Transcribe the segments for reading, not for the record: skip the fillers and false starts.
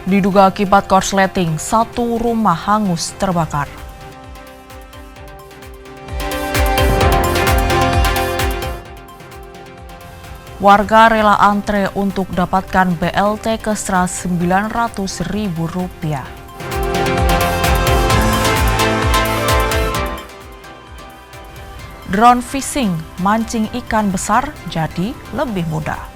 Diduga akibat korsleting, satu rumah hangus terbakar. Warga rela antre untuk dapatkan BLT Kestra Rp900.000. Drone fishing mancing ikan besar jadi lebih mudah.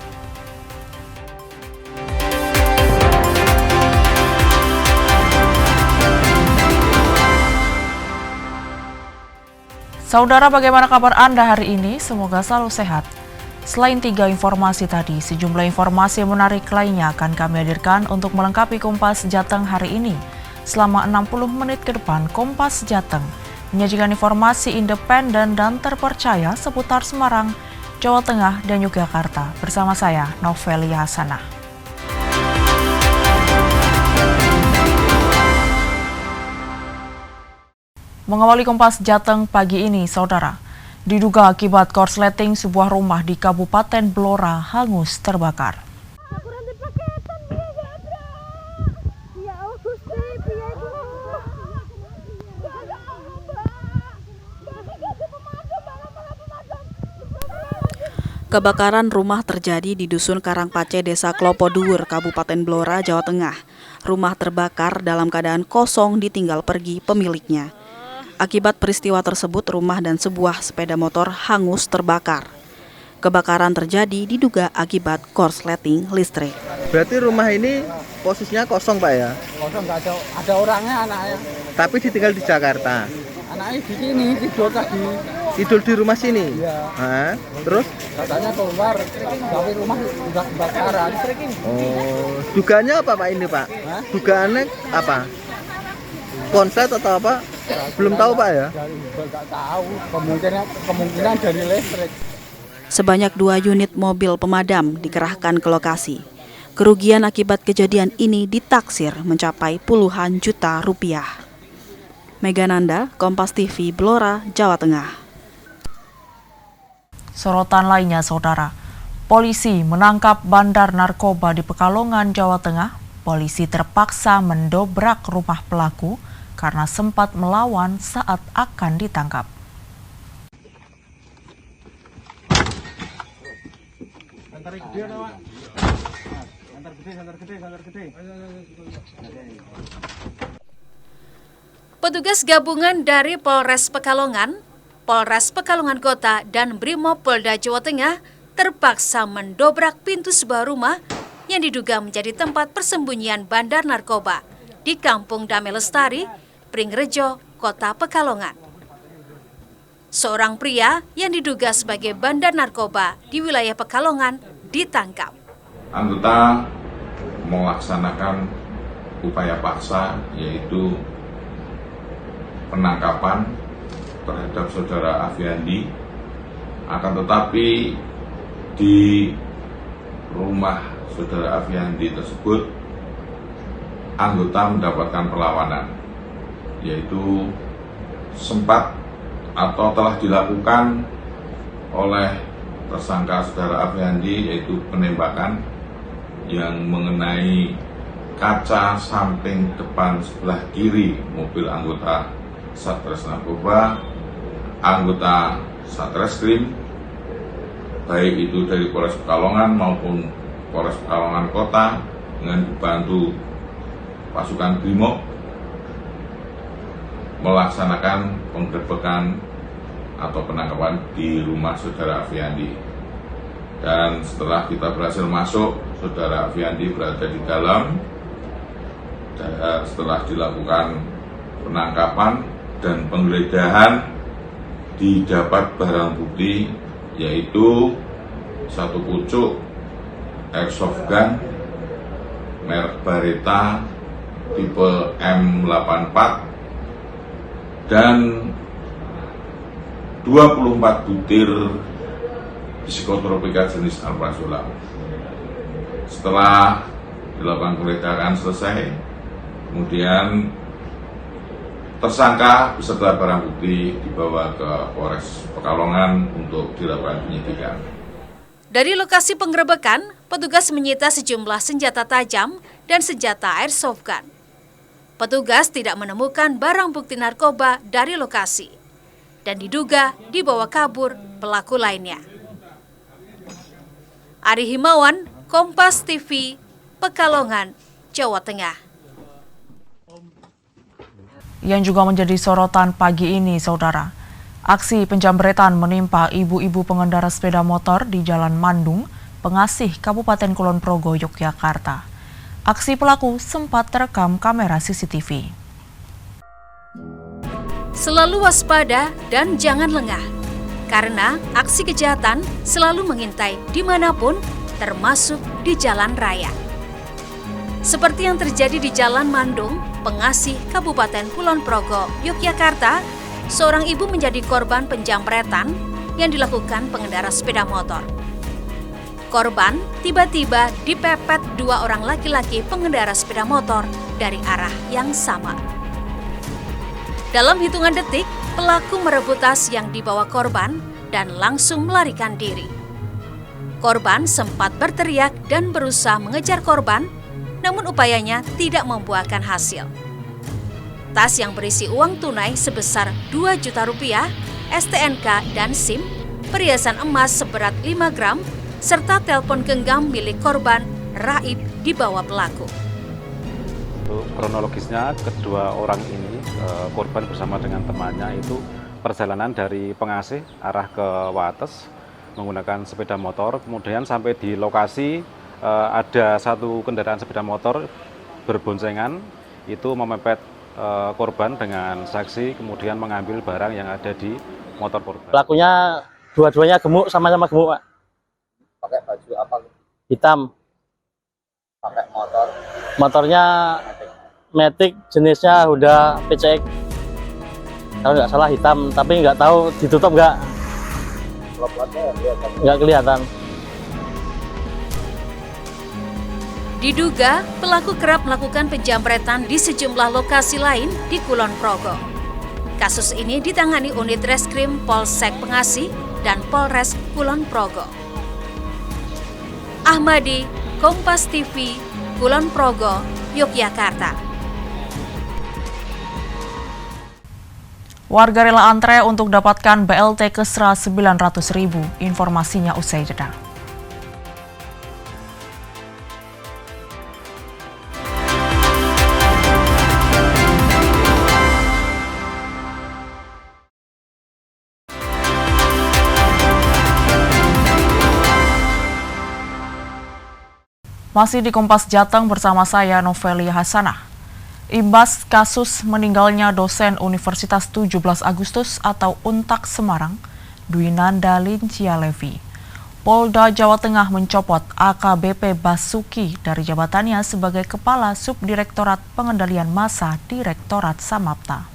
Saudara, bagaimana kabar Anda hari ini? Semoga selalu sehat. Selain 3 informasi tadi, sejumlah informasi menarik lainnya akan kami hadirkan untuk melengkapi Kompas Jateng hari ini. Selama 60 menit ke depan, Kompas Jateng menyajikan informasi independen dan terpercaya seputar Semarang, Jawa Tengah, dan Yogyakarta. Bersama saya, Novelia Hasanah. Mengawali Kompas Jateng pagi ini, saudara. Diduga akibat korsleting, sebuah rumah di Kabupaten Blora hangus terbakar. Kebakaran rumah terjadi di Dusun Karangpace, Desa Klopo Dhuwur, Kabupaten Blora, Jawa Tengah. Rumah terbakar dalam keadaan kosong ditinggal pergi pemiliknya. Akibat peristiwa tersebut, rumah dan sebuah sepeda motor hangus terbakar. Kebakaran terjadi diduga akibat korsleting listrik. Berarti rumah ini posisinya kosong, Pak, ya? Kosong, nggak ada orangnya, anaknya. Tapi ditinggal di Jakarta. Anaknya di sini, tidur tadi. Tidur di rumah sini? Iya. Hah? Terus? Katanya keluar, tapi rumah sudah kebakaran. Oh, dugaannya apa, Pak, ini, Pak? Hah? Dugaannya apa? Konslet atau apa? Belum tahu, Pak, ya? Nggak tahu, kemungkinan dari listrik. Sebanyak 2 unit mobil pemadam dikerahkan ke lokasi. Kerugian akibat kejadian ini ditaksir mencapai puluhan juta rupiah. Megananda, Kompas TV, Blora, Jawa Tengah. Sorotan lainnya, saudara. Polisi menangkap bandar narkoba di Pekalongan, Jawa Tengah. Polisi terpaksa mendobrak rumah pelaku karena sempat melawan saat akan ditangkap. Petugas gabungan dari Polres Pekalongan, Polres Pekalongan Kota, dan Brimob Polda Jawa Tengah terpaksa mendobrak pintu sebuah rumah yang diduga menjadi tempat persembunyian bandar narkoba di Kampung Damai Lestari, Pringrejo, Kota Pekalongan. Seorang pria yang diduga sebagai bandar narkoba di wilayah Pekalongan ditangkap. Anggota melaksanakan upaya paksa, yaitu penangkapan terhadap saudara Afiandi. Akan tetapi di rumah saudara Afiandi tersebut, anggota mendapatkan perlawanan, yaitu sempat atau telah dilakukan oleh tersangka saudara Afiandi, yaitu penembakan yang mengenai kaca samping depan sebelah kiri mobil anggota Satres Narkoba, anggota Satreskrim, baik itu dari Polres Pekalongan maupun Polres Pekalongan Kota dengan dibantu pasukan Brimob melaksanakan penggerbekan atau penangkapan di rumah saudara Afiandi. Dan setelah kita berhasil masuk, saudara Afiandi berada di dalam. Setelah dilakukan penangkapan dan penggeledahan, didapat barang bukti, yaitu satu pucuk airsoft gun merek Beretta tipe M84 dan 24 butir psikotropika jenis alprazolam. Setelah dilakukan penggeledahan selesai, kemudian tersangka beserta barang bukti dibawa ke Polres Pekalongan untuk dilakukan penyidikan. Dari lokasi penggerebekan, petugas menyita sejumlah senjata tajam dan senjata airsoft gun. Petugas tidak menemukan barang bukti narkoba dari lokasi dan diduga dibawa kabur pelaku lainnya. Ari Himawan, Kompas TV, Pekalongan, Jawa Tengah. Yang juga menjadi sorotan pagi ini, saudara. Aksi penjambretan menimpa ibu-ibu pengendara sepeda motor di Jalan Mandung, Pengasih, Kabupaten Kulon Progo, Yogyakarta. Aksi pelaku sempat terekam kamera CCTV. Selalu waspada dan jangan lengah, karena aksi kejahatan selalu mengintai dimanapun, termasuk di jalan raya. Seperti yang terjadi di Jalan Mandung, Pengasih, Kabupaten Kulon Progo, Yogyakarta, seorang ibu menjadi korban penjamretan yang dilakukan pengendara sepeda motor. Korban tiba-tiba dipepet dua orang laki-laki pengendara sepeda motor dari arah yang sama. Dalam hitungan detik, pelaku merebut tas yang dibawa korban dan langsung melarikan diri. Korban sempat berteriak dan berusaha mengejar korban, namun upayanya tidak membuahkan hasil. Tas yang berisi uang tunai sebesar 2 juta rupiah, STNK dan SIM, perhiasan emas seberat 5 gram, serta telepon genggam milik korban raib dibawa pelaku. Kronologisnya, kedua orang ini, korban bersama dengan temannya itu perjalanan dari Pengasih arah ke Wates menggunakan sepeda motor, kemudian sampai di lokasi ada satu kendaraan sepeda motor berboncengan itu memepet korban dengan saksi, kemudian mengambil barang yang ada di motor korban. Pelakunya dua-duanya gemuk, sama-sama gemuk, Pak. Pakai baju apa? Hitam. Pakai motor. Motornya Matic, jenisnya Honda PCX. Kalau nggak salah hitam, tapi nggak tahu ditutup nggak. Nggak kelihatan. Diduga pelaku kerap melakukan penjamretan di sejumlah lokasi lain di Kulon Progo. Kasus ini ditangani unit Reskrim Polsek Pengasih dan Polres Kulon Progo. Ahmadi, Kompas TV, Kulon Progo, Yogyakarta. Warga rela antre untuk dapatkan BLT Kesra 900.000. Informasinya usai jeda. Masih di Kompas Jateng bersama saya Novelia Hasanah. Imbas kasus meninggalnya dosen Universitas 17 Agustus atau UNTAK Semarang, Dwinanda Lincia Levi, Polda Jawa Tengah mencopot AKBP Basuki dari jabatannya sebagai Kepala Subdirektorat Pengendalian Massa Direktorat Samapta.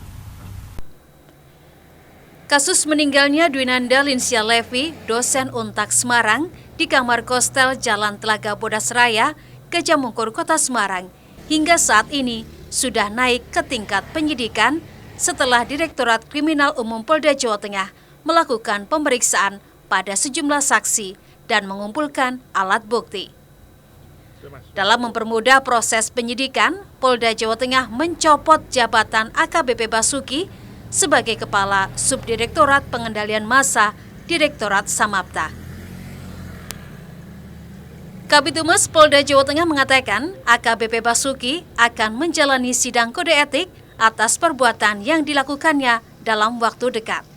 Kasus meninggalnya Dwinanda Lincia Levi, dosen UNTAK Semarang, di kamar kostel Jalan Telaga Bodas Raya, Gajahmungkur, Kota Semarang, hingga saat ini sudah naik ke tingkat penyidikan setelah Direktorat Kriminal Umum Polda Jawa Tengah melakukan pemeriksaan pada sejumlah saksi dan mengumpulkan alat bukti. Dalam mempermudah proses penyidikan, Polda Jawa Tengah mencopot jabatan AKBP Basuki sebagai Kepala Subdirektorat Pengendalian Massa Direktorat Samapta. Kabitumas Polda Jawa Tengah mengatakan AKBP Basuki akan menjalani sidang kode etik atas perbuatan yang dilakukannya dalam waktu dekat.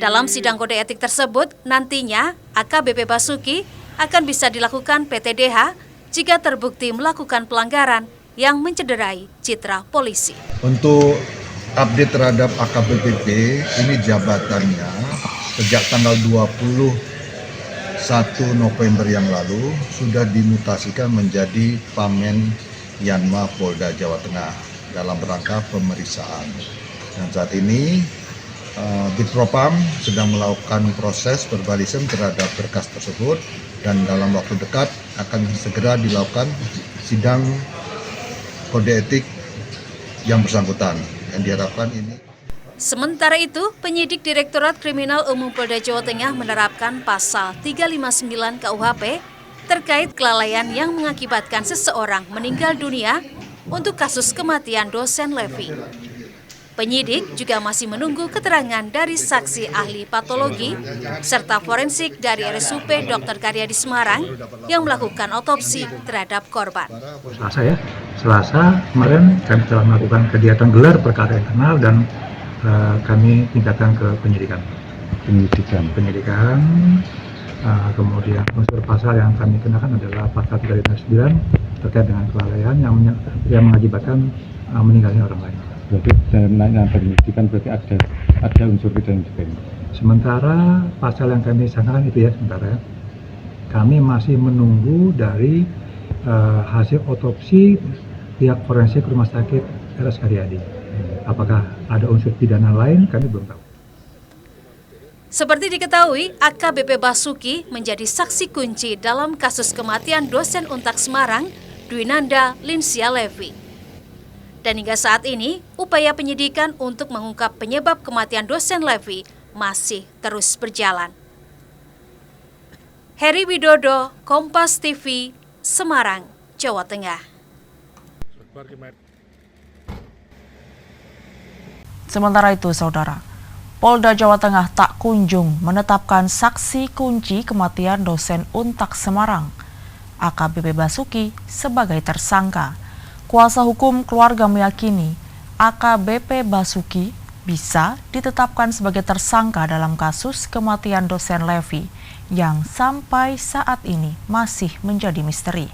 Dalam sidang kode etik tersebut, nantinya AKBP Basuki akan bisa dilakukan PTDH jika terbukti melakukan pelanggaran yang mencederai citra polisi. Untuk update terhadap AKBP, ini jabatannya sejak tanggal 1 November yang lalu sudah dimutasikan menjadi Pamen Yanma Polda Jawa Tengah dalam rangka pemeriksaan. Dan saat ini Bitpropam sedang melakukan proses verbalisem terhadap berkas tersebut dan dalam waktu dekat akan segera dilakukan sidang kode etik yang bersangkutan yang diharapkan ini. Sementara itu, penyidik Direktorat Kriminal Umum Polda Jawa Tengah menerapkan pasal 359 KUHP terkait kelalaian yang mengakibatkan seseorang meninggal dunia untuk kasus kematian dosen Levi. Penyidik juga masih menunggu keterangan dari saksi ahli patologi serta forensik dari RSUP Dr. Karyadi Semarang yang melakukan otopsi terhadap korban. Selasa kemarin kami telah melakukan kegiatan gelar perkara internal dan kami tingkatkan ke penyidikan. Kemudian unsur pasal yang kami kenakan adalah pasal 359 terkait dengan kelalaian yang mengakibatkan meninggalnya orang lain. Berarti dalam penyidikan berarti ada unsur pidana juga ini. Sementara pasal yang kami sangkakan itu kami masih menunggu dari hasil otopsi pihak forensik Rumah Sakit RS Karyadi. Apakah ada unsur pidana lain, kami belum tahu. Seperti diketahui, AKBP Basuki menjadi saksi kunci dalam kasus kematian dosen Untak Semarang, Dwinanda Linsia Levi. Dan hingga saat ini, upaya penyidikan untuk mengungkap penyebab kematian dosen Levi masih terus berjalan. Heri Widodo, Kompas TV, Semarang, Jawa Tengah. Sementara itu, Saudara, Polda Jawa Tengah tak kunjung menetapkan saksi kunci kematian dosen Untak Semarang, AKBP Basuki, sebagai tersangka. Kuasa hukum keluarga meyakini AKBP Basuki bisa ditetapkan sebagai tersangka dalam kasus kematian dosen Levi yang sampai saat ini masih menjadi misteri.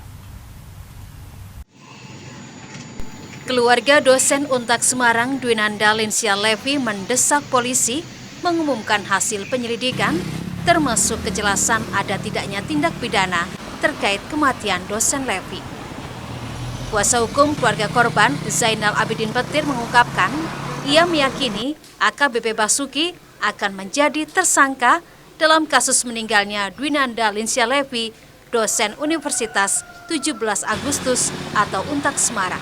Keluarga dosen Untak Semarang Dwinanda Linsia Levi mendesak polisi mengumumkan hasil penyelidikan termasuk kejelasan ada tidaknya tindak pidana terkait kematian dosen Levi. Kuasa hukum keluarga korban Zainal Abidin Petir mengungkapkan ia meyakini AKBP Basuki akan menjadi tersangka dalam kasus meninggalnya Dwinanda Linsia Levi, dosen Universitas 17 Agustus atau Untak Semarang.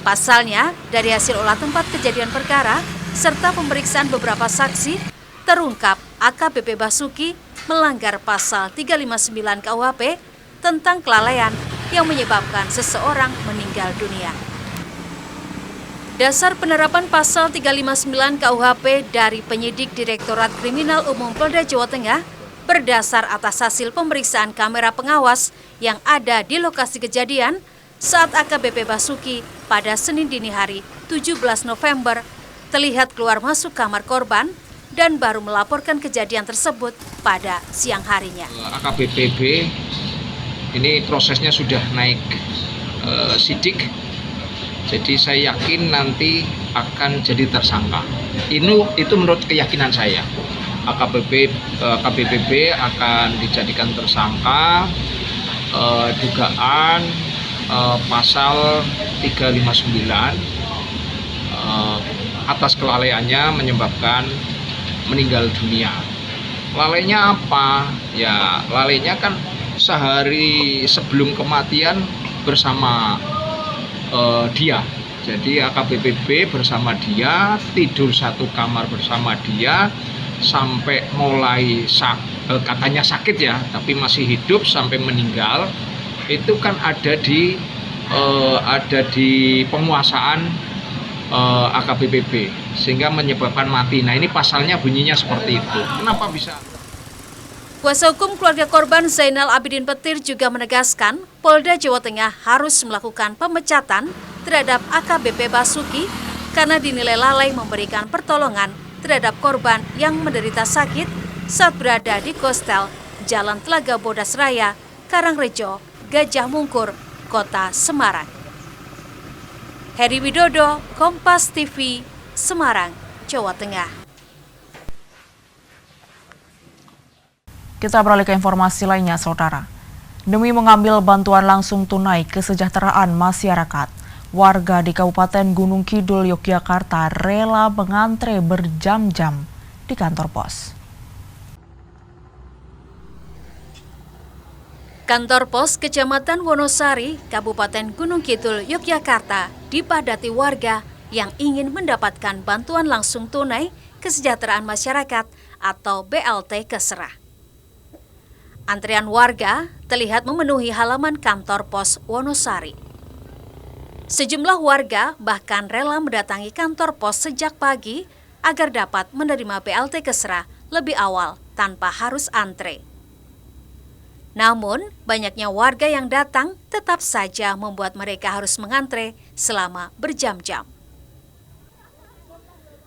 Pasalnya, dari hasil olah tempat kejadian perkara serta pemeriksaan beberapa saksi, terungkap AKBP Basuki melanggar pasal 359 KUHP tentang kelalaian yang menyebabkan seseorang meninggal dunia. Dasar penerapan pasal 359 KUHP dari penyidik Direktorat Kriminal Umum Polda Jawa Tengah berdasar atas hasil pemeriksaan kamera pengawas yang ada di lokasi kejadian saat AKBP Basuki pada Senin dini hari 17 November terlihat keluar masuk kamar korban dan baru melaporkan kejadian tersebut pada siang harinya. AKBP ini prosesnya sudah naik sidik, jadi saya yakin nanti akan jadi tersangka. Itu menurut keyakinan saya. AKBP akan dijadikan tersangka dugaan pasal 359 atas kelalaiannya menyebabkan meninggal dunia. Lalainya apa? Ya, lalainya kan sehari sebelum kematian bersama dia. Jadi AKBP bersama dia, tidur satu kamar bersama dia sampai mulai katanya sakit ya, tapi masih hidup sampai meninggal. Itu kan ada di penguasaan AKBP sehingga menyebabkan mati. Nah, ini pasalnya bunyinya seperti itu. Kenapa bisa? Kuasa hukum keluarga korban Zainal Abidin Petir juga menegaskan Polda Jawa Tengah harus melakukan pemecatan terhadap AKBP Basuki karena dinilai lalai memberikan pertolongan terhadap korban yang menderita sakit saat berada di Kostel, Jalan Telaga Bodas Raya, Karangrejo, Gajah Mungkur, Kota Semarang. Heri Widodo, Kompas TV, Semarang, Jawa Tengah. Kita beralih ke informasi lainnya, Saudara. Demi mengambil bantuan langsung tunai kesejahteraan masyarakat, warga di Kabupaten Gunung Kidul, Yogyakarta rela mengantre berjam-jam di kantor pos. Kantor pos Kecamatan Wonosari, Kabupaten Gunung Kidul, Yogyakarta dipadati warga yang ingin mendapatkan bantuan langsung tunai kesejahteraan masyarakat atau BLT Kesra. Antrean warga terlihat memenuhi halaman kantor pos Wonosari. Sejumlah warga bahkan rela mendatangi kantor pos sejak pagi agar dapat menerima BLT Kesra lebih awal tanpa harus antre. Namun, banyaknya warga yang datang tetap saja membuat mereka harus mengantre selama berjam-jam.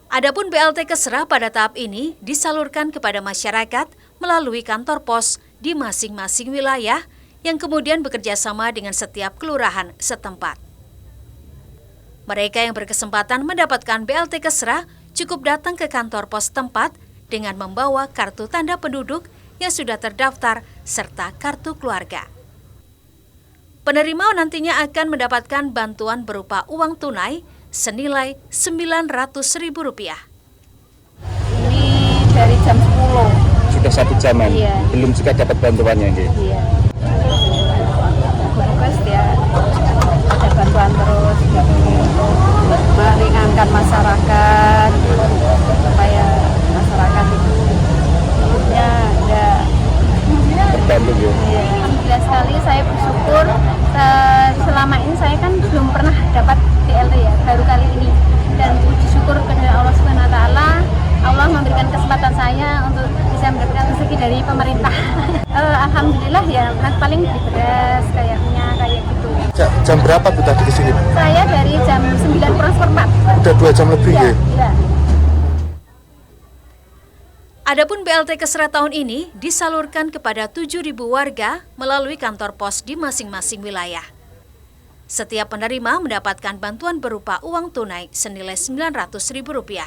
Adapun BLT Kesra pada tahap ini disalurkan kepada masyarakat melalui kantor pos di masing-masing wilayah yang kemudian bekerja sama dengan setiap kelurahan setempat. Mereka yang berkesempatan mendapatkan BLT Kesra cukup datang ke kantor pos tempat dengan membawa kartu tanda penduduk yang sudah terdaftar serta kartu keluarga. Penerima nantinya akan mendapatkan bantuan berupa uang tunai senilai Rp900.000. Ini dari jam 10. Sudah 1 jaman, Iya. belum juga dapat bantuannya. Iya. Request ya, ada bantuan terus untuk meringankan masyarakat supaya masyarakat itu hidupnya ada terbantu ya. Iya. Alhamdulillah sekali, saya bersyukur. Selama ini saya kan belum pernah dapat BLT ya, baru kali ini. Dan puji syukur kepada Allah Subhanahu wa taala, Allah memberikan kesempatan saya untuk bisa mendapatkan rezeki dari pemerintah. Alhamdulillah ya, paling di beras kayak minyak kayak gitu. Jam berapa tuh tadi ke sini? Saya dari jam 9:04. Udah 2 jam lebih ya? Iya. Adapun BLT Kesra tahun ini disalurkan kepada 7.000 warga melalui kantor pos di masing-masing wilayah. Setiap penerima mendapatkan bantuan berupa uang tunai senilai Rp900.000.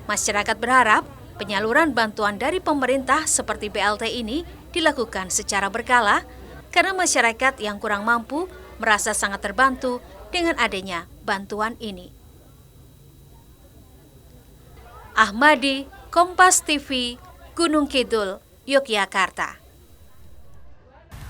Masyarakat berharap penyaluran bantuan dari pemerintah seperti BLT ini dilakukan secara berkala karena masyarakat yang kurang mampu merasa sangat terbantu dengan adanya bantuan ini. Ahmadi, Kompas TV, Gunung Kidul, Yogyakarta.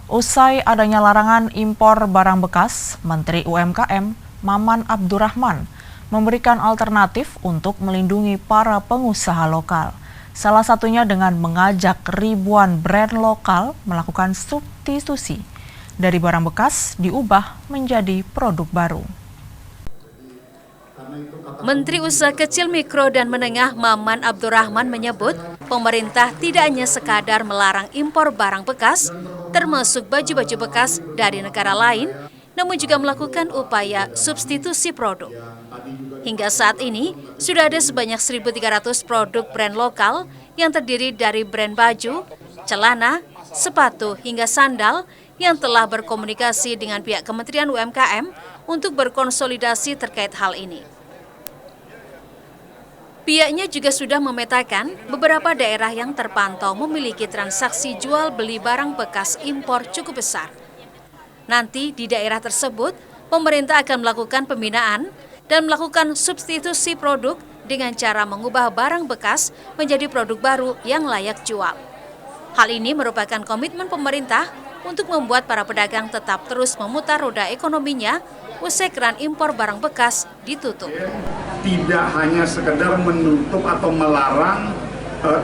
Usai adanya larangan impor barang bekas, Menteri UMKM Maman Abdurrahman memberikan alternatif untuk melindungi para pengusaha lokal. Salah satunya dengan mengajak ribuan brand lokal melakukan substitusi dari barang bekas diubah menjadi produk baru. Menteri Usaha Kecil, Mikro, dan Menengah Maman Abdurrahman menyebut pemerintah tidak hanya sekadar melarang impor barang bekas, termasuk baju-baju bekas dari negara lain, namun juga melakukan upaya substitusi produk. Hingga saat ini, sudah ada sebanyak 1.300 produk brand lokal yang terdiri dari brand baju, celana, sepatu, hingga sandal yang telah berkomunikasi dengan pihak Kementerian UMKM untuk berkonsolidasi terkait hal ini. Pihaknya juga sudah memetakan beberapa daerah yang terpantau memiliki transaksi jual beli barang bekas impor cukup besar. Nanti di daerah tersebut, pemerintah akan melakukan pembinaan dan melakukan substitusi produk dengan cara mengubah barang bekas menjadi produk baru yang layak jual. Hal ini merupakan komitmen pemerintah untuk membuat para pedagang tetap terus memutar roda ekonominya usai keran impor barang bekas ditutup. Tidak hanya sekedar menutup atau melarang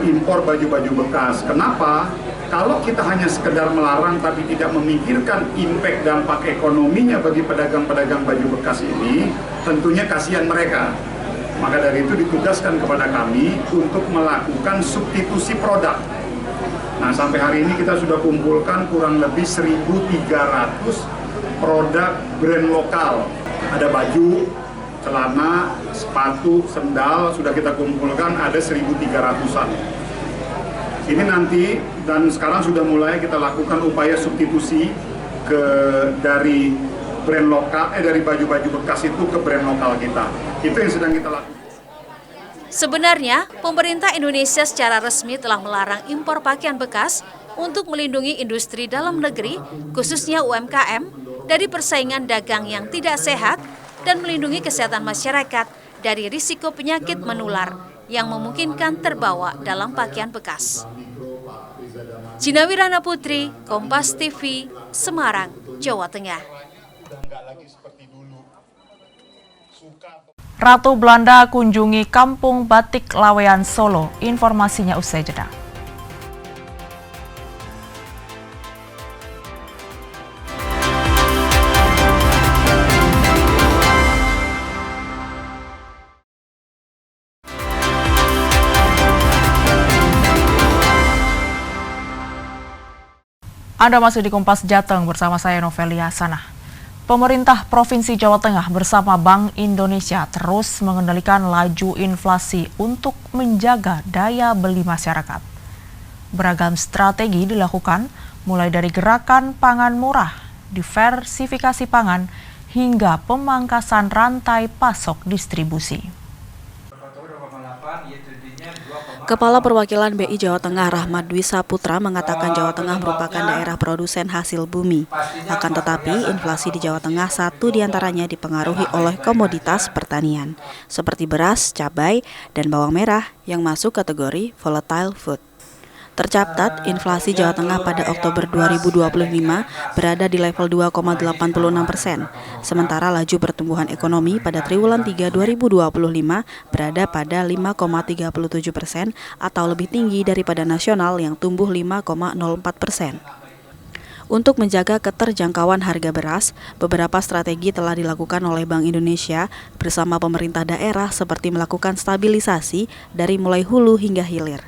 impor baju-baju bekas. Kenapa? Kalau kita hanya sekedar melarang tapi tidak memikirkan impact dampak ekonominya bagi pedagang-pedagang baju bekas ini, tentunya kasihan mereka. Maka dari itu ditugaskan kepada kami untuk melakukan substitusi produk. Nah, sampai hari ini kita sudah kumpulkan kurang lebih 1.300 produk brand lokal. Ada baju, celana, sepatu, sendal, sudah kita kumpulkan ada 1.300-an. Ini nanti dan sekarang sudah mulai kita lakukan upaya substitusi dari brand lokal, dari baju-baju bekas itu ke brand lokal kita. Itu yang sedang kita lakukan. Sebenarnya, pemerintah Indonesia secara resmi telah melarang impor pakaian bekas untuk melindungi industri dalam negeri, khususnya UMKM, dari persaingan dagang yang tidak sehat dan melindungi kesehatan masyarakat dari risiko penyakit menular yang memungkinkan terbawa dalam pakaian bekas. Cina Wirana Putri, Kompas TV, Semarang, Jawa Tengah. Ratu Belanda kunjungi Kampung Batik Lawean Solo. Informasinya usai jeda. Anda masih di Kompas Jateng bersama saya Novelia Sanah. Pemerintah Provinsi Jawa Tengah bersama Bank Indonesia terus mengendalikan laju inflasi untuk menjaga daya beli masyarakat. Beragam strategi dilakukan, mulai dari gerakan pangan murah, diversifikasi pangan, hingga pemangkasan rantai pasok distribusi. Kepala Perwakilan BI Jawa Tengah Rahmat Dwi Saputra mengatakan Jawa Tengah merupakan daerah produsen hasil bumi. Akan tetapi, inflasi di Jawa Tengah satu diantaranya dipengaruhi oleh komoditas pertanian, seperti beras, cabai, dan bawang merah yang masuk kategori volatile food. Tercatat, inflasi Jawa Tengah pada Oktober 2025 berada di level 2,86%, sementara laju pertumbuhan ekonomi pada triwulan 3 2025 berada pada 5,37% atau lebih tinggi daripada nasional yang tumbuh 5,04%. Untuk menjaga keterjangkauan harga beras, beberapa strategi telah dilakukan oleh Bank Indonesia bersama pemerintah daerah seperti melakukan stabilisasi dari mulai hulu hingga hilir.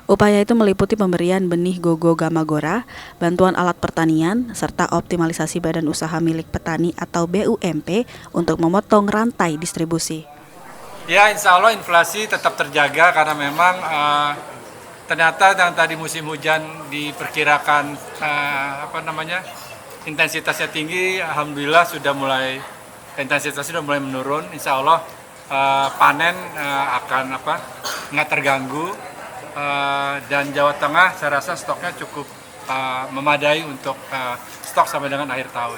Upaya itu meliputi pemberian benih Gogo Gamagora, bantuan alat pertanian, serta optimalisasi badan usaha milik petani atau BUMP untuk memotong rantai distribusi. Ya, insya Allah inflasi tetap terjaga karena memang ternyata yang tadi musim hujan diperkirakan intensitasnya tinggi, alhamdulillah intensitasnya sudah mulai menurun. Insya Allah panen akan nggak terganggu. Dan Jawa Tengah saya rasa stoknya cukup memadai untuk stok sampai dengan akhir tahun.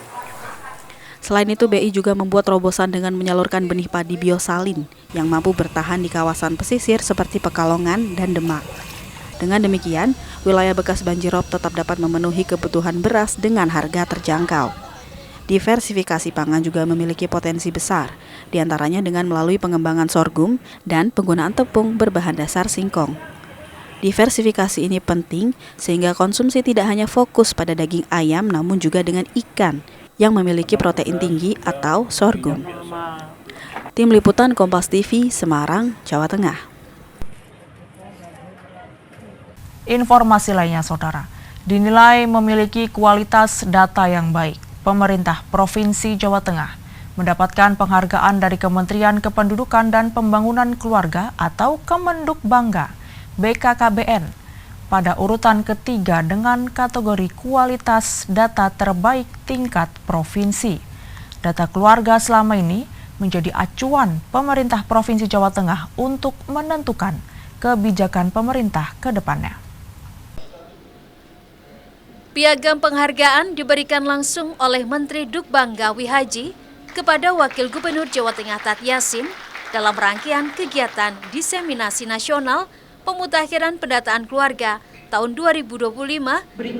Selain itu, BI juga membuat terobosan dengan menyalurkan benih padi biosalin yang mampu bertahan di kawasan pesisir seperti Pekalongan dan Demak. Dengan demikian, wilayah bekas banjirop tetap dapat memenuhi kebutuhan beras dengan harga terjangkau. Diversifikasi pangan juga memiliki potensi besar, diantaranya dengan melalui pengembangan sorghum dan penggunaan tepung berbahan dasar singkong. Diversifikasi ini penting sehingga konsumsi tidak hanya fokus pada daging ayam namun juga dengan ikan yang memiliki protein tinggi atau sorghum. Tim Liputan Kompas TV, Semarang, Jawa Tengah. Informasi lainnya, Saudara, dinilai memiliki kualitas data yang baik. Pemerintah Provinsi Jawa Tengah mendapatkan penghargaan dari Kementerian Kependudukan dan Pembangunan Keluarga atau Kemenduk Bangga BKKBN pada urutan ketiga dengan kategori kualitas data terbaik tingkat provinsi. Data keluarga selama ini menjadi acuan pemerintah Provinsi Jawa Tengah untuk menentukan kebijakan pemerintah ke depannya. Piagam penghargaan diberikan langsung oleh Menteri Dukbangga Wihaji kepada Wakil Gubernur Jawa Tengah Tat Yasin dalam rangkaian kegiatan diseminasi nasional pemutakhiran pendataan keluarga tahun 2025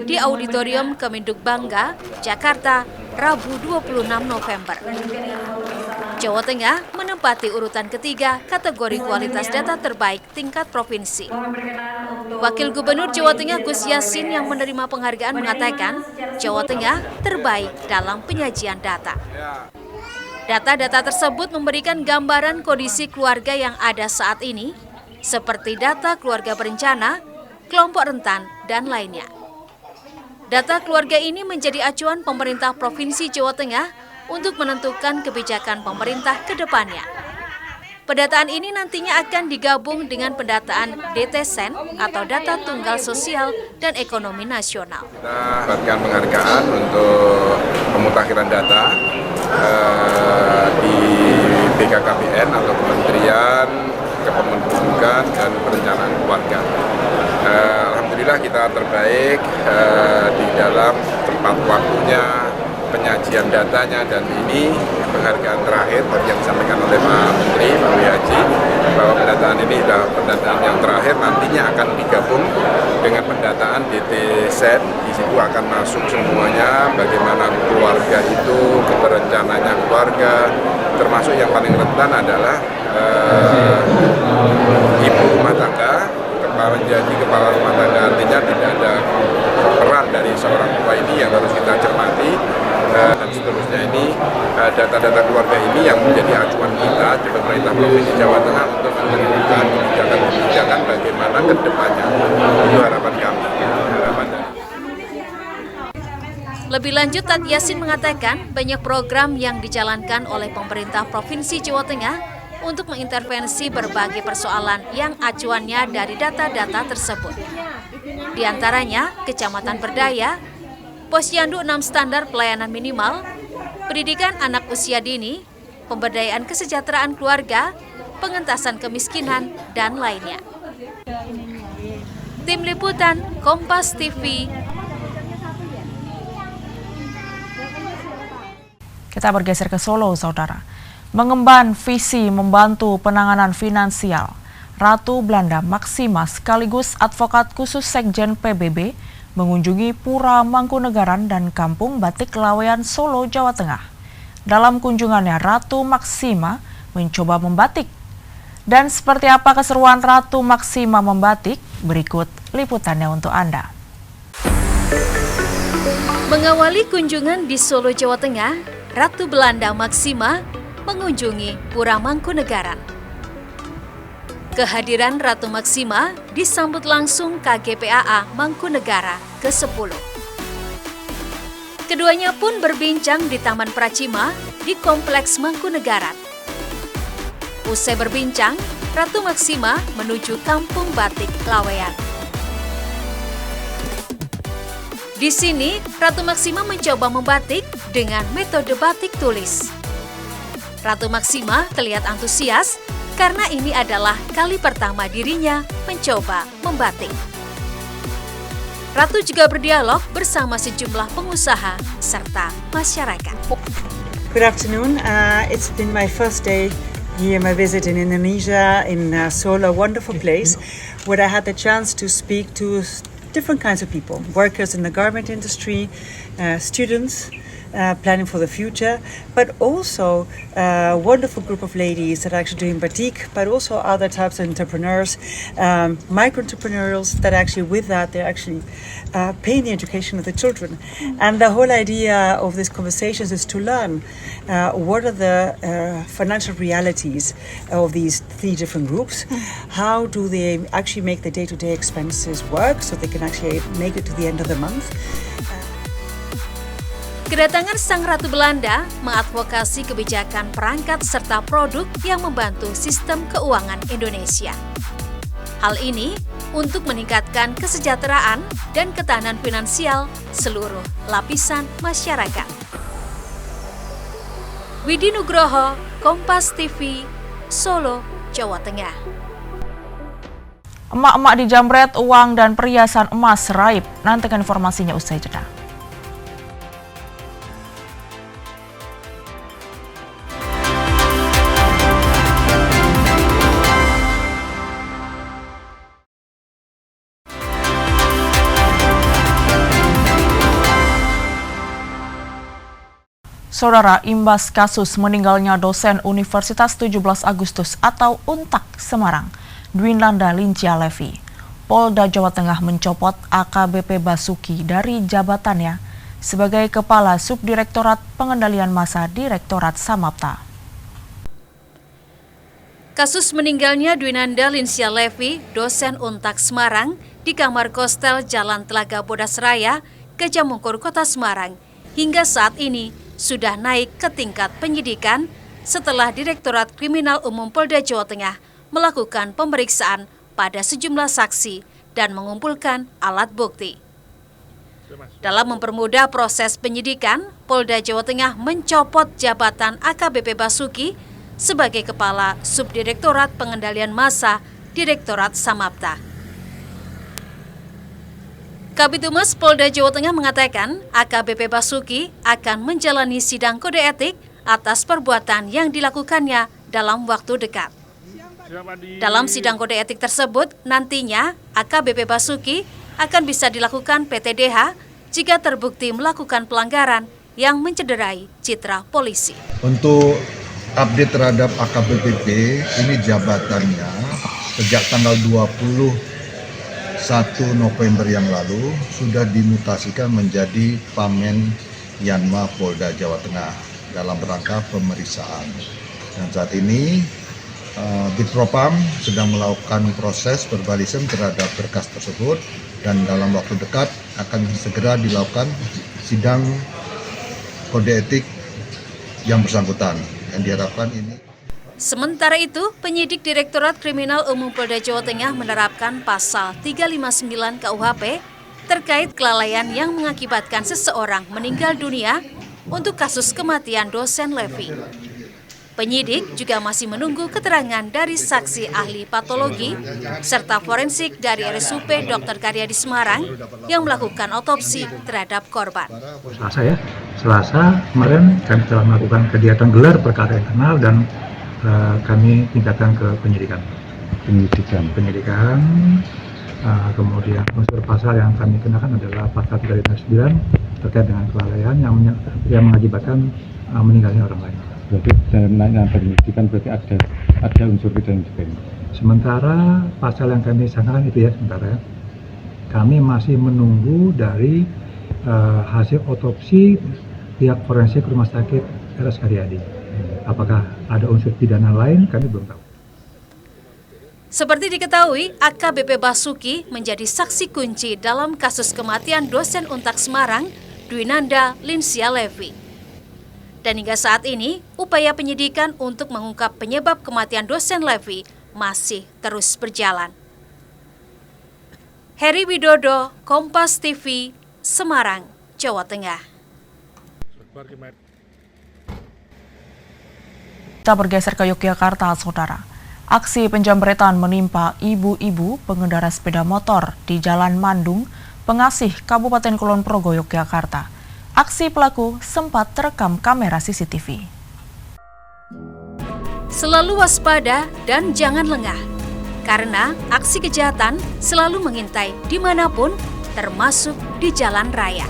di Auditorium Kemenduk Bangga, Jakarta, Rabu 26 November. Jawa Tengah menempati urutan ketiga kategori kualitas data terbaik tingkat provinsi. Wakil Gubernur Jawa Tengah Gus Yassin yang menerima penghargaan mengatakan Jawa Tengah terbaik dalam penyajian data. Data-data tersebut memberikan gambaran kondisi keluarga yang ada saat ini, seperti data keluarga berencana, kelompok rentan, dan lainnya. Data keluarga ini menjadi acuan pemerintah Provinsi Jawa Tengah untuk menentukan kebijakan pemerintah ke depannya. Pendataan ini nantinya akan digabung dengan pendataan DTSen atau Data Tunggal Sosial dan Ekonomi Nasional. Kita dapatkan penghargaan untuk pemutakhiran data di BKKBN atau Kementerian Kependudukan dan Perencanaan Keluarga. Alhamdulillah kita terbaik di dalam tepat waktunya, penyajian datanya, dan ini penghargaan terakhir yang disampaikan oleh Pak Menteri, Pak Wihaji, bahwa pendataan ini adalah pendataan yang terakhir, nantinya akan digabung dengan pendataan DTSen. Di situ akan masuk semuanya, bagaimana keluarga itu, keberencananya keluarga, termasuk yang paling rentan adalah ibu rumah tangga, kepala rumah tangga, artinya tidak ada peran dari seorang tua ini yang harus kita cermati, dan seterusnya. Ini data-data keluarga ini yang menjadi acuan kita di pemerintah Provinsi Jawa Tengah untuk menentukan kebijakan-kebijakan bagaimana ke depannya. Itu harapan kami, harapan dari Lebih lanjut, Tat Yasin mengatakan banyak program yang dijalankan oleh pemerintah Provinsi Jawa Tengah untuk mengintervensi berbagai persoalan yang acuannya dari data-data tersebut. Di antaranya, Kecamatan Berdaya, Posyandu 6 standar pelayanan minimal, pendidikan anak usia dini, pemberdayaan kesejahteraan keluarga, pengentasan kemiskinan, dan lainnya. Tim Liputan, Kompas TV. Kita bergeser ke Solo, Saudara. Mengemban visi membantu penanganan finansial, Ratu Belanda Maksima sekaligus advokat khusus Sekjen PBB mengunjungi Pura Mangkunegaran dan Kampung Batik Laweyan Solo, Jawa Tengah. Dalam kunjungannya, Ratu Maksima mencoba membatik. Dan seperti apa keseruan Ratu Maksima membatik? Berikut liputannya untuk Anda. Mengawali kunjungan di Solo, Jawa Tengah, Ratu Belanda Maksima mengunjungi Pura Mangkunegaran. Kehadiran Ratu Maksima disambut langsung KGPAA Mangkunegara ke-10. Keduanya pun berbincang di Taman Pracima di Kompleks Mangkunegaran. Usai berbincang, Ratu Maksima menuju Kampung Batik Laweyan. Di sini, Ratu Maksima mencoba membatik dengan metode batik tulis. Ratu Maksima terlihat antusias karena ini adalah kali pertama dirinya mencoba membatik. Ratu juga berdialog bersama sejumlah pengusaha serta masyarakat. Good afternoon. It's been my first day here, my visit in Indonesia, in Solo, a wonderful place, where I had the chance to speak to different kinds of people, workers in the garment industry, students, planning for the future, but also a wonderful group of ladies that are actually doing batik, but also other types of entrepreneurs, micro-entrepreneurs that actually with that they're actually paying the education of the children. And the whole idea of these conversations is to learn what are the financial realities of these three different groups, how do they actually make the day-to-day expenses work so they can actually make it to the end of the month. Kedatangan Sang Ratu Belanda mengadvokasi kebijakan perangkat serta produk yang membantu sistem keuangan Indonesia. Hal ini untuk meningkatkan kesejahteraan dan ketahanan finansial seluruh lapisan masyarakat. Widi Nugroho, Kompas TV, Solo, Jawa Tengah. Emak-emak dijamret uang dan perhiasan emas raib. Nantikan informasinya usai jeda. Saudara, imbas kasus meninggalnya dosen Universitas 17 Agustus atau UNTAK Semarang, Dwinanda Lincia Levi, Polda Jawa Tengah mencopot AKBP Basuki dari jabatannya sebagai Kepala Subdirektorat Pengendalian Massa Direktorat Samapta. Kasus meninggalnya Dwinanda Lincia Levi, dosen UNTAK Semarang, di kamar kostel Jalan Telaga Bodas Raya, Gajah Mungkur, Kota Semarang, hingga saat ini sudah naik ke tingkat penyidikan setelah Direktorat Kriminal Umum Polda Jawa Tengah melakukan pemeriksaan pada sejumlah saksi dan mengumpulkan alat bukti. Dalam mempermudah proses penyidikan, Polda Jawa Tengah mencopot jabatan AKBP Basuki sebagai Kepala Subdirektorat Pengendalian Massa Direktorat Samapta. Kabid Humas Polda Jawa Tengah mengatakan AKBP Basuki akan menjalani sidang kode etik atas perbuatan yang dilakukannya dalam waktu dekat. Dalam sidang kode etik tersebut, nantinya AKBP Basuki akan bisa dilakukan PTDH jika terbukti melakukan pelanggaran yang mencederai citra polisi. Untuk update terhadap AKBP, ini jabatannya sejak tanggal 1 November yang lalu sudah dimutasikan menjadi Pamen Yanma Polda Jawa Tengah dalam rangka pemeriksaan. Dan saat ini Bitpropam sedang melakukan proses verbalisem terhadap berkas tersebut dan dalam waktu dekat akan segera dilakukan sidang kode etik yang bersangkutan. Yang diharapkan ini. Sementara itu, penyidik Direktorat Kriminal Umum Polda Jawa Tengah menerapkan pasal 359 KUHP terkait kelalaian yang mengakibatkan seseorang meninggal dunia untuk kasus kematian dosen Levi. Penyidik juga masih menunggu keterangan dari saksi ahli patologi serta forensik dari RSUP Dr. Karyadi Semarang yang melakukan otopsi terhadap korban. Selasa kemarin kami telah melakukan kegiatan gelar perkara internal dan kami tingkatkan ke penyidikan. Kemudian unsur pasal yang kami kenakan adalah pasal 359 terkait dengan kelalaian yang mengakibatkan meninggalnya orang lain. Berarti dalam penyidikan berarti ada unsur pidana juga. Sementara pasal yang kami sangkakan itu kami masih menunggu dari hasil otopsi pihak forensik Rumah Sakit RS Karyadi. Apakah ada unsur pidana lain, kami belum tahu. Seperti diketahui, AKBP Basuki menjadi saksi kunci dalam kasus kematian dosen Untak Semarang, Dwinanda Linsia Levi. Dan hingga saat ini, upaya penyidikan untuk mengungkap penyebab kematian dosen Levi masih terus berjalan. Heri Widodo, Kompas TV, Semarang, Jawa Tengah. Kita bergeser ke Yogyakarta, Saudara. Aksi penjamretan menimpa ibu-ibu pengendara sepeda motor di Jalan Mandung, Pengasih, Kabupaten Kulon Progo, Yogyakarta. Aksi pelaku sempat terekam kamera CCTV. Selalu waspada dan jangan lengah, karena aksi kejahatan selalu mengintai dimanapun, termasuk di jalan raya.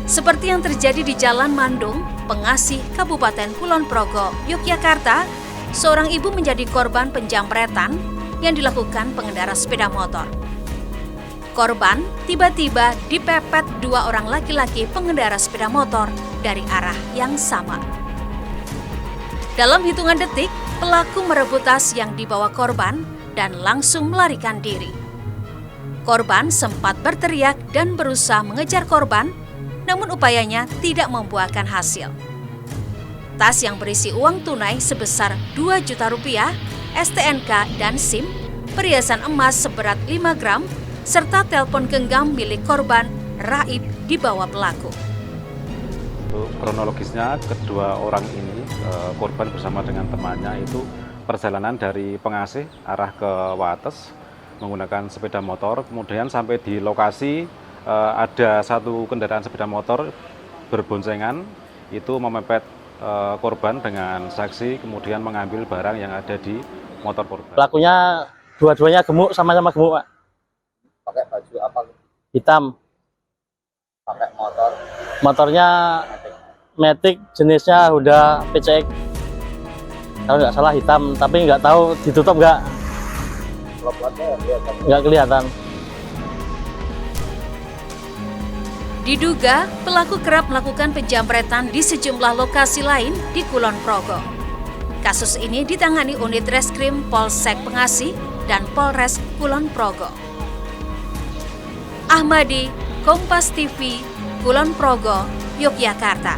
Seperti yang terjadi di Jalan Mandung, Pengasih, Kabupaten Kulon Progo, Yogyakarta, seorang ibu menjadi korban penjamretan yang dilakukan pengendara sepeda motor. Korban tiba-tiba dipepet dua orang laki-laki pengendara sepeda motor dari arah yang sama. Dalam hitungan detik, pelaku merebut tas yang dibawa korban dan langsung melarikan diri. Korban sempat berteriak dan berusaha mengejar korban, namun upayanya tidak membuahkan hasil. Tas yang berisi uang tunai sebesar 2 juta rupiah, STNK dan SIM, perhiasan emas seberat 5 gram, serta telepon genggam milik korban raib dibawa pelaku. Kronologisnya, kedua orang ini, korban bersama dengan temannya itu perjalanan dari Pengasih arah ke Wates menggunakan sepeda motor, kemudian sampai di lokasi ada satu kendaraan sepeda motor berboncengan itu memepet korban dengan saksi, kemudian mengambil barang yang ada di motor korban. Pelakunya dua-duanya gemuk, sama-sama gemuk, Pak. Pakai baju apa? Hitam. Pakai motor? Motornya Matic, jenisnya Honda PCX. Kalau nggak salah hitam, tapi nggak tahu ditutup nggak. Nggak kelihatan. Diduga pelaku kerap melakukan penjamretan di sejumlah lokasi lain di Kulon Progo. Kasus ini ditangani unit Reskrim Polsek Pengasih dan Polres Kulon Progo. Ahmadi, Kompas TV, Kulon Progo, Yogyakarta.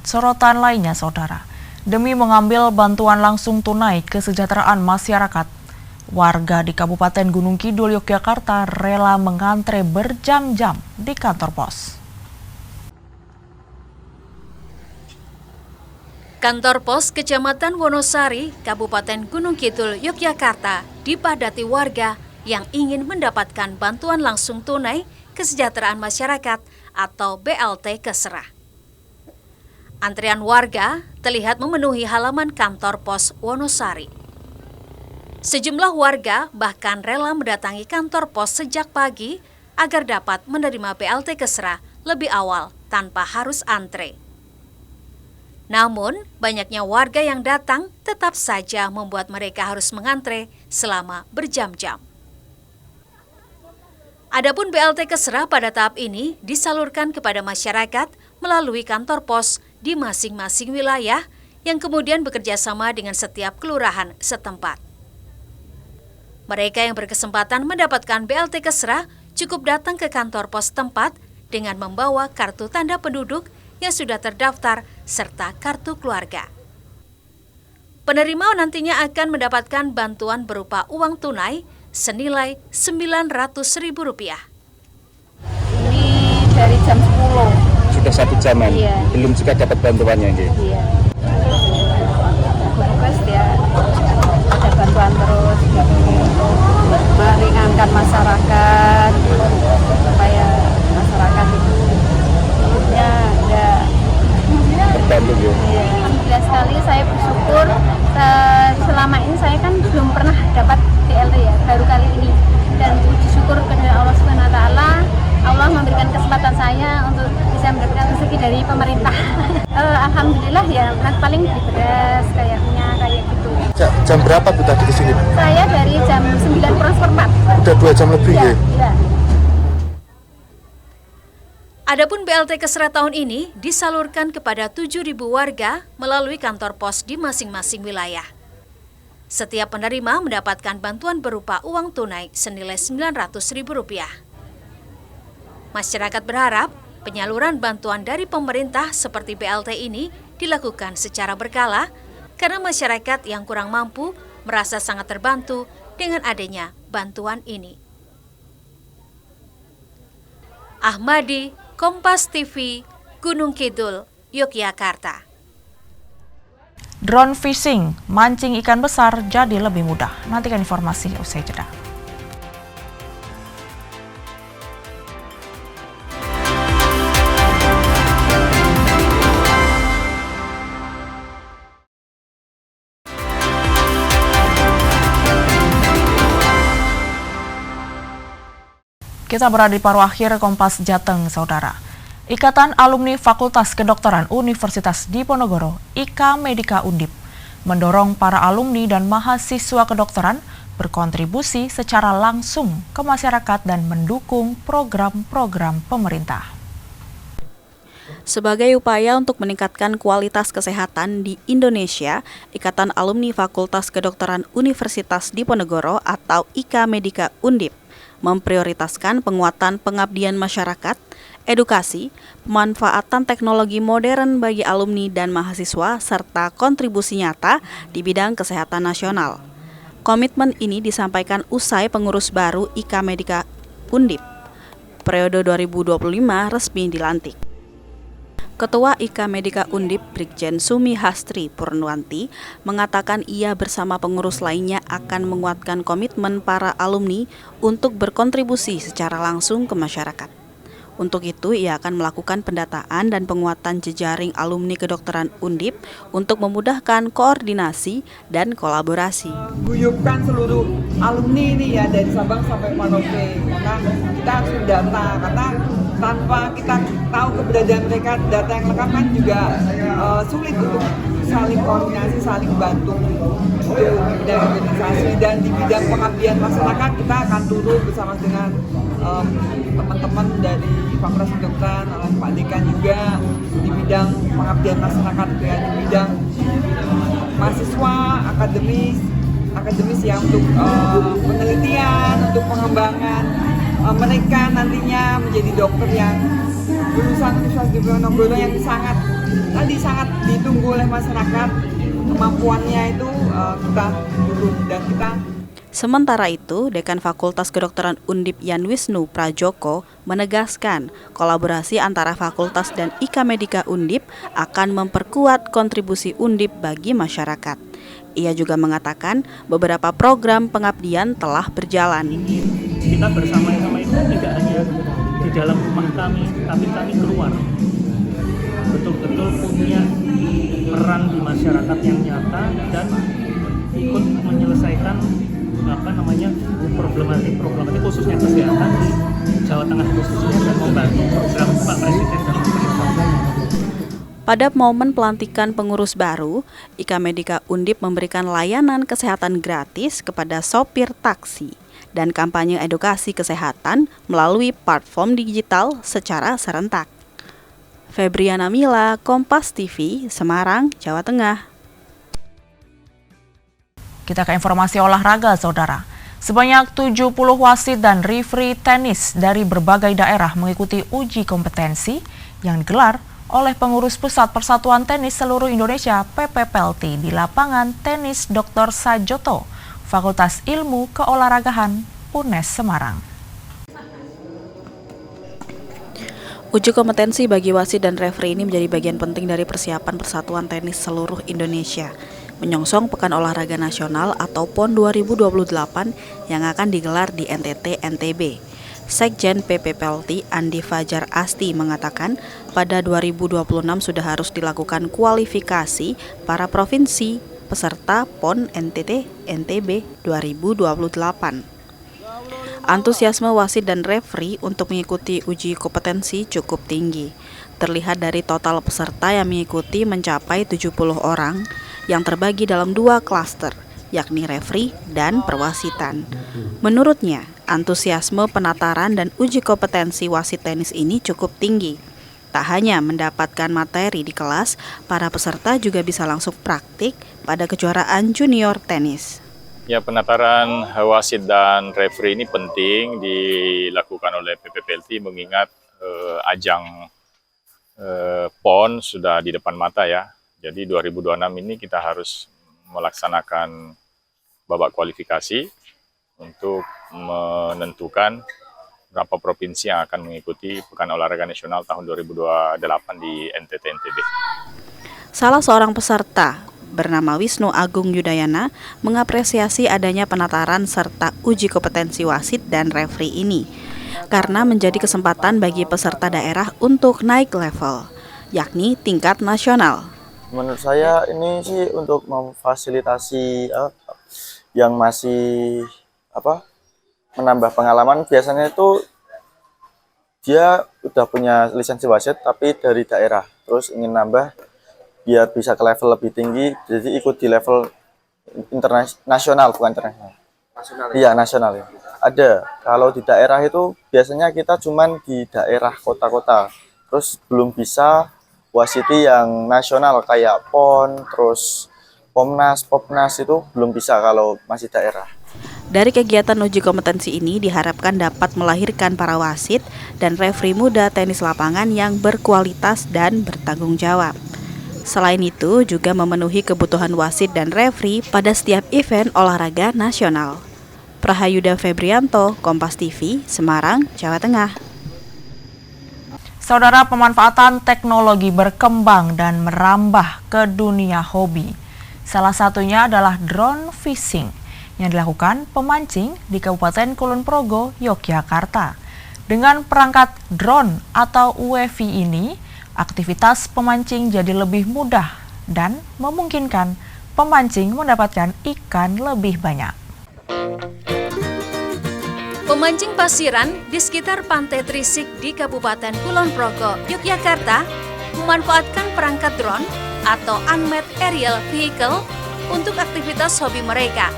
Sorotan lainnya, Saudara. Demi mengambil bantuan langsung tunai kesejahteraan masyarakat, warga di Kabupaten Gunung Kidul, Yogyakarta rela mengantre berjam-jam di kantor pos. Kantor pos Kecamatan Wonosari, Kabupaten Gunung Kidul, Yogyakarta dipadati warga yang ingin mendapatkan bantuan langsung tunai kesejahteraan masyarakat atau BLT Kesra. Antrian warga terlihat memenuhi halaman kantor pos Wonosari. Sejumlah warga bahkan rela mendatangi kantor pos sejak pagi agar dapat menerima BLT Kesra lebih awal tanpa harus antre. Namun, banyaknya warga yang datang tetap saja membuat mereka harus mengantre selama berjam-jam. Adapun BLT Kesra pada tahap ini disalurkan kepada masyarakat melalui kantor pos di masing-masing wilayah yang kemudian bekerja sama dengan setiap kelurahan setempat. Mereka yang berkesempatan mendapatkan BLT Kesra cukup datang ke kantor pos tempat dengan membawa kartu tanda penduduk yang sudah terdaftar serta kartu keluarga. Penerima nantinya akan mendapatkan bantuan berupa uang tunai senilai Rp900.000. Ini dari jam 10. Sudah 1 jaman, Iya. belum juga dapat bantuannya gitu. Iya. Request ya, ada bantuan terus gitu, untuk meringankan masyarakat supaya masyarakat itu hidupnya enggak terbantu ya. Iya. Alhamdulillah sekali, saya bersyukur. Selama ini saya kan belum pernah dapat BLT ya, baru kali ini. Dan puji syukur kepada Allah SWT, Allah memberikan kesempatan saya untuk bisa mendapatkan rezeki dari pemerintah. Alhamdulillah ya, paling beli beras, kayak minyak, kayak gitu. Jam berapa Bu tadi ke sini? Saya dari jam 9:04. Udah 2 jam lebih ya? Iya. Adapun BLT Kesra tahun ini disalurkan kepada 7.000 warga melalui kantor pos di masing-masing wilayah. Setiap penerima mendapatkan bantuan berupa uang tunai senilai Rp900.000. Masyarakat berharap penyaluran bantuan dari pemerintah seperti BLT ini dilakukan secara berkala karena masyarakat yang kurang mampu merasa sangat terbantu dengan adanya bantuan ini. Ahmadi, Kompas TV, Gunung Kidul, Yogyakarta. Drone fishing, mancing ikan besar jadi lebih mudah. Nantikan informasi usai jeda. Kita berada di paruh akhir Kompas Jateng, Saudara. Ikatan Alumni Fakultas Kedokteran Universitas Diponegoro, IKA Medika Undip, mendorong para alumni dan mahasiswa kedokteran berkontribusi secara langsung ke masyarakat dan mendukung program-program pemerintah. Sebagai upaya untuk meningkatkan kualitas kesehatan di Indonesia, Ikatan Alumni Fakultas Kedokteran Universitas Diponegoro atau IKA Medika Undip memprioritaskan penguatan pengabdian masyarakat, edukasi, pemanfaatan teknologi modern bagi alumni dan mahasiswa, serta kontribusi nyata di bidang kesehatan nasional. Komitmen ini disampaikan usai pengurus baru IKA Medika Undip periode 2025 resmi dilantik. Ketua IKA Medika Undip Brigjen Sumi Hastri Purnuanti mengatakan ia bersama pengurus lainnya akan menguatkan komitmen para alumni untuk berkontribusi secara langsung ke masyarakat. Untuk itu, ia akan melakukan pendataan dan penguatan jejaring alumni kedokteran Undip untuk memudahkan koordinasi dan kolaborasi. Guyupkan seluruh alumni ini ya dari Sabang sampai Merauke, karena kita harus mendata, karena tanpa kita tahu keberadaan mereka, data yang lengkap kan juga sulit untuk saling koordinasi, saling bantu untuk bidang organisasi. Dan di bidang pengabdian masyarakat kita akan turun bersama dengan teman-teman dari Fakultas Kedokteran, oleh Pak Dekan juga di bidang pengabdian masyarakat, ya, di bidang mahasiswa, akademis yang untuk penelitian, untuk pengembangan mereka nantinya menjadi dokter yang lulusan Universitas Diponegoro yang sangat ditunggu oleh masyarakat. Kemampuannya itu kita turun dan kita. Sementara itu, Dekan Fakultas Kedokteran Undip Yan Wisnu Prajoko menegaskan kolaborasi antara fakultas dan IKA Medika Undip akan memperkuat kontribusi Undip bagi masyarakat. Ia juga mengatakan beberapa program pengabdian telah berjalan. Kita bersama-sama itu tidak hanya di dalam rumah kami, tapi kami keluar. Betul-betul punya peran di masyarakat yang nyata dan ikut menyelesaikan problematik khususnya kesehatan di Jawa Tengah khususnya, dan membantu program Pak Presiden dan pemerintah. Pada momen pelantikan pengurus baru, IKA Medika Undip memberikan layanan kesehatan gratis kepada sopir taksi dan kampanye edukasi kesehatan melalui platform digital secara serentak. Febriana Mila, Kompas TV, Semarang, Jawa Tengah. Kita ke informasi olahraga, Saudara. Sebanyak 70 wasit dan referee tenis dari berbagai daerah mengikuti uji kompetensi yang digelar oleh pengurus Pusat Persatuan Tenis Seluruh Indonesia PPPLT di lapangan tenis Dr. Sajoto, Fakultas Ilmu Keolaragahan UNES Semarang. Uji kompetensi bagi wasit dan referee ini menjadi bagian penting dari persiapan Persatuan Tenis Seluruh Indonesia menyongsong Pekan Olahraga Nasional atau PON 2028 yang akan digelar di NTT NTB. Sekjen PPPLT Andi Fajar Asti mengatakan pada 2026 sudah harus dilakukan kualifikasi para provinsi peserta PON NTT NTB 2028. Antusiasme wasit dan referee untuk mengikuti uji kompetensi cukup tinggi. Terlihat dari total peserta yang mengikuti mencapai 70 orang yang terbagi dalam 2 klaster, yakni referee dan perwasitan. Menurutnya, antusiasme penataran dan uji kompetensi wasit tenis ini cukup tinggi. Tak hanya mendapatkan materi di kelas, para peserta juga bisa langsung praktik pada kejuaraan junior tenis. Ya, penataran wasit dan referee ini penting dilakukan oleh PPPLT mengingat ajang PON sudah di depan mata ya. Jadi 2026 ini kita harus melaksanakan babak kualifikasi untuk menentukan berapa provinsi yang akan mengikuti Pekan Olahraga Nasional tahun 2028 di NTT NTB. Salah seorang peserta bernama Wisnu Agung Yudayana mengapresiasi adanya penataran serta uji kompetensi wasit dan referee ini karena menjadi kesempatan bagi peserta daerah untuk naik level, yakni tingkat nasional. Menurut saya ini sih untuk memfasilitasi yang masih menambah pengalaman. Biasanya itu dia udah punya lisensi wasit tapi dari daerah, terus ingin nambah biar bisa ke level lebih tinggi, jadi ikut di level internasional, bukan internasional. Iya, nasional ya. Ada. Kalau di daerah itu biasanya kita cuman di daerah kota-kota, terus belum bisa wasiti yang nasional kayak PON, terus Pomnas, Popnas itu belum bisa kalau masih daerah. Dari kegiatan uji kompetensi ini diharapkan dapat melahirkan para wasit dan referee muda tenis lapangan yang berkualitas dan bertanggung jawab. Selain itu juga memenuhi kebutuhan wasit dan referee pada setiap event olahraga nasional. Prahayuda Febrianto, Kompas TV, Semarang, Jawa Tengah. Saudara, pemanfaatan teknologi berkembang dan merambah ke dunia hobi. Salah satunya adalah drone fishing yang dilakukan pemancing di Kabupaten Kulon Progo, Yogyakarta. Dengan perangkat drone atau UAV ini, aktivitas pemancing jadi lebih mudah dan memungkinkan pemancing mendapatkan ikan lebih banyak. Pemancing pasiran di sekitar Pantai Trisik di Kabupaten Kulon Progo, Yogyakarta memanfaatkan perangkat drone atau unmanned aerial vehicle untuk aktivitas hobi mereka.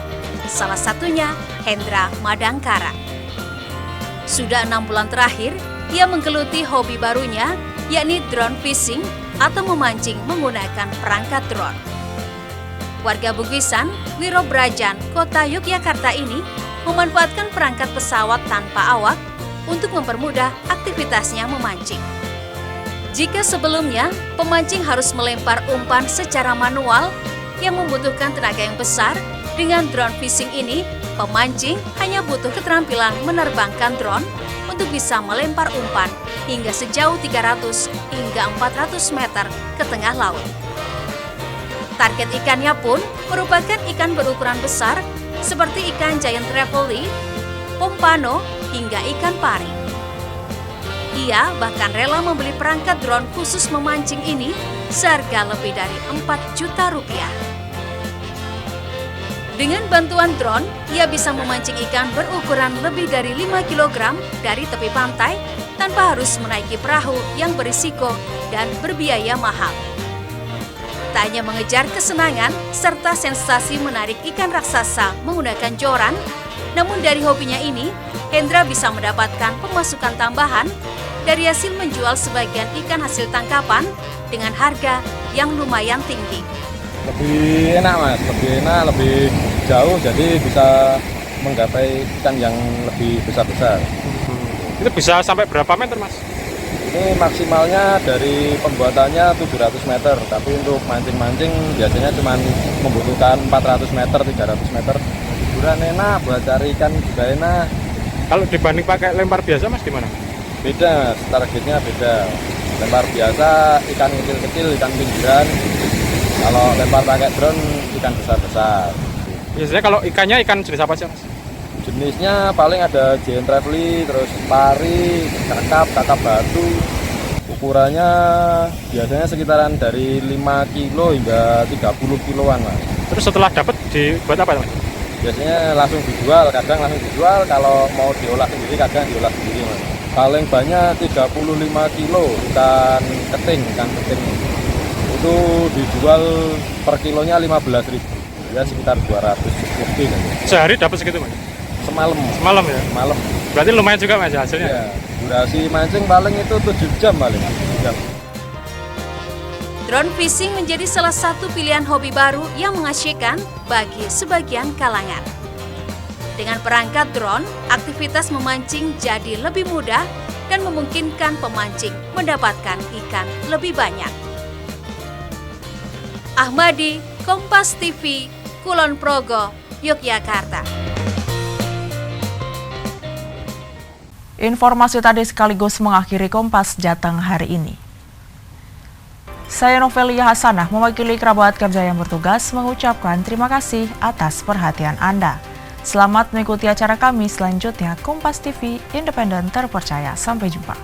Salah satunya Hendra Madangkara. Sudah 6 bulan terakhir, ia menggeluti hobi barunya, yakni drone fishing atau memancing menggunakan perangkat drone. Warga Bugisan, Wirobrajan, Kota Yogyakarta ini memanfaatkan perangkat pesawat tanpa awak untuk mempermudah aktivitasnya memancing. Jika sebelumnya pemancing harus melempar umpan secara manual yang membutuhkan tenaga yang besar, dengan drone fishing ini pemancing hanya butuh keterampilan menerbangkan drone untuk bisa melempar umpan hingga sejauh 300 hingga 400 meter ke tengah laut. Target ikannya pun merupakan ikan berukuran besar seperti ikan giant trevally, pompano, hingga ikan pari. Ia bahkan rela membeli perangkat drone khusus memancing ini seharga lebih dari 4 juta rupiah. Dengan bantuan drone, ia bisa memancing ikan berukuran lebih dari 5 kg dari tepi pantai tanpa harus menaiki perahu yang berisiko dan berbiaya mahal. Tak hanya mengejar kesenangan serta sensasi menarik ikan raksasa menggunakan joran, namun dari hobinya ini, Hendra bisa mendapatkan pemasukan tambahan dari hasil menjual sebagian ikan hasil tangkapan dengan harga yang lumayan tinggi. Lebih enak mas, lebih enak, lebih jauh, jadi bisa menggapai ikan yang lebih besar-besar. Itu bisa sampai berapa meter, Mas? Ini maksimalnya dari pembuatannya 700 meter, tapi untuk mancing-mancing biasanya cuma membutuhkan 400 meter, 300 meter. Hiburan enak, buat cari ikan juga enak. Kalau dibanding pakai lempar biasa, Mas, gimana? Beda, targetnya beda. Lempar biasa ikan kecil-kecil, ikan pinggiran. Kalau lempar pakai drone ikan besar-besar. Biasanya kalau ikannya ikan jenis apa sih, Mas? Jenisnya paling ada giant trevally, terus pari, kakap batu. Ukurannya biasanya sekitaran dari 5 kilo hingga 30 kiloan, Mas. Terus setelah dapat dibuat apa, Mas? Biasanya langsung dijual, kadang langsung dijual. Kalau mau diolah sendiri, kadang diolah sendiri, Mas. Paling banyak 35 kilo ikan keting. Itu dijual per kilonya 15.000, ya sekitar 200 lebih. Sehari dapat segitu, Mas? Semalam ya? Semalam. Berarti lumayan juga, Mas, hasilnya? Ya, durasi mancing paling itu 7 jam paling. Drone fishing menjadi salah satu pilihan hobi baru yang mengasyikkan bagi sebagian kalangan. Dengan perangkat drone, aktivitas memancing jadi lebih mudah dan memungkinkan pemancing mendapatkan ikan lebih banyak. Ahmadi, Kompas TV, Kulon Progo, Yogyakarta. Informasi tadi sekaligus mengakhiri Kompas Jateng hari ini. Saya Novelia Hasanah mewakili kerabat kerja yang bertugas mengucapkan terima kasih atas perhatian Anda. Selamat mengikuti acara kami selanjutnya. Kompas TV, independen terpercaya. Sampai jumpa.